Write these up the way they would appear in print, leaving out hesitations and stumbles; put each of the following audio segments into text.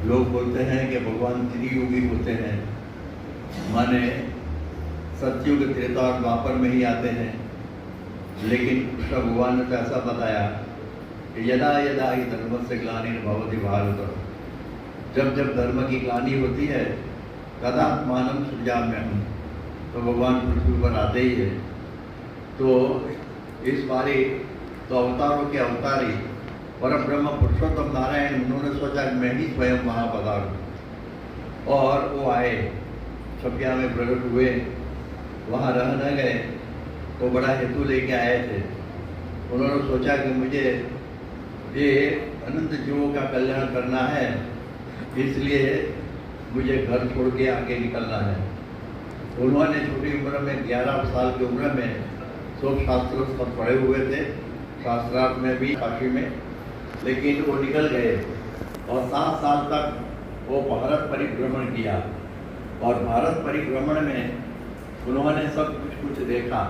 लोग बोलते हैं कि भगवान त्रियुगी होते हैं, माने सतयुग त्रेता और द्वापर में ही आते हैं। लेकिन कृष्ण भगवान ने तो ऐसा बताया कि यदा यदा ही धर्म से ग्लानिर्भवति भारत, जब जब धर्म की ग्लानि होती है तदात्मानं सृजाम्यहम्, तो भगवान पृथ्वी पर आते ही है। तो इस बारी तो अवतारों के अवतारी परब्रह्म पुरुषोत्तम नारायण, उन्होंने सोचा कि मैं ही स्वयं वहाँ पधारूं, और वो आए, छपिया में प्रकट हुए, वहाँ रह न गए, वो बड़ा हेतु लेके आए थे। उन्होंने सोचा कि मुझे ये अनंत जीवों का कल्याण करना है, इसलिए मुझे घर छोड़ के आगे निकलना है। उन्होंने छोटी उम्र में 11 साल की उम्र में सब शास्त्र सब पढ़े हुए थे, शास्त्रार्थ में भी, काशी में, लेकिन वो निकल गए और 7 साल तक वो भारत परिभ्रमण किया। और भारत परिभ्रमण में उन्होंने सब कुछ देखा।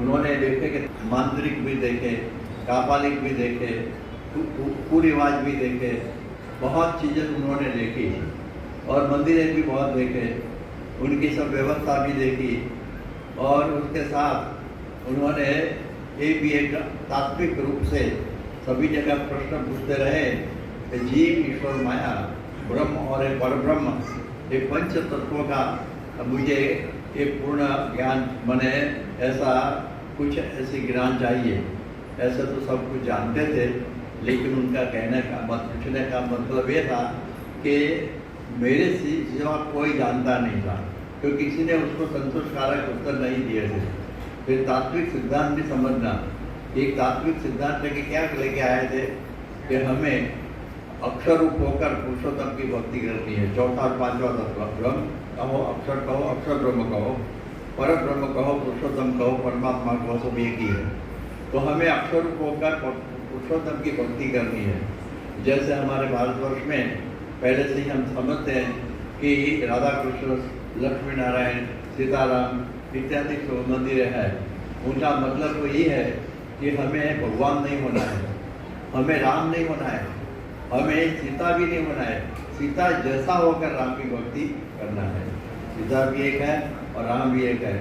उन्होंने देखे कि मांत्रिक भी देखे, कापालिक भी देखे, कुरिवाज भी देखे, बहुत चीज़ें उन्होंने देखी, और मंदिरें भी बहुत देखे, उनकी सब व्यवस्था भी देखी। और उसके साथ उन्होंने ये भी एक तात्विक रूप से सभी जगह प्रश्न पूछते रहे कि जीव, ईश्वर, माया, ब्रह्म और एक परब्रह्म, ये पंच तत्वों का मुझे एक पूर्ण ज्ञान बने, ऐसा कुछ ऐसी ज्ञान चाहिए। ऐसे तो सब कुछ जानते थे, लेकिन उनका कहने का पूछने का मतलब ये था कि मेरे सिवा कोई जानता नहीं था, क्योंकि किसी ने उसको संतोषकारक उत्तर नहीं दिए थे। फिर तात्विक सिद्धांत भी समझना। एक तात्विक सिद्धांत लेके क्या लेके आए थे कि हमें अक्षर रूप होकर पुरुषोत्तम की भक्ति करनी है। चौथा और पांचवा तत्व, ब्रह्म कहो, अक्षर कहो, अक्षर ब्रह्म कहो, पर ब्रह्म कहो, पुरुषोत्तम कहो, परमात्मा कहो, सब एक ही है। तो हमें अक्षर रूप होकर पुरुषोत्तम की भक्ति करनी है। जैसे हमारे भारतवर्ष में पहले से ही हम समझते हैं कि राधा कृष्ण, लक्ष्मी नारायण, सीताराम इत्यादि मंदिर है। उनका मतलब तो ये है कि हमें भगवान नहीं होना है, हमें राम नहीं होना है, हमें सीता भी नहीं होना है। सीता जैसा होकर राम की भक्ति करना है। सीता भी एक है और राम भी एक है,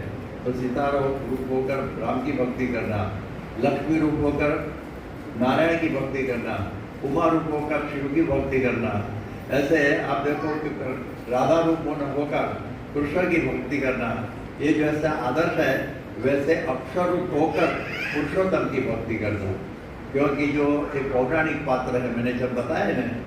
तो सीता रूप होकर राम की भक्ति करना, लक्ष्मी रूप होकर नारायण की भक्ति करना, उमा रूप होकर शिव की भक्ति करना। ऐसे आप देखो कि राधा रूप होकर कृष्ण की भक्ति करना। ये जैसा आदर्श है, वैसे अक्षर रूप होकर पुरुषोत्तम की भक्ति करना। क्योंकि जो एक पौराणिक पात्र है, मैंने जब बताया ना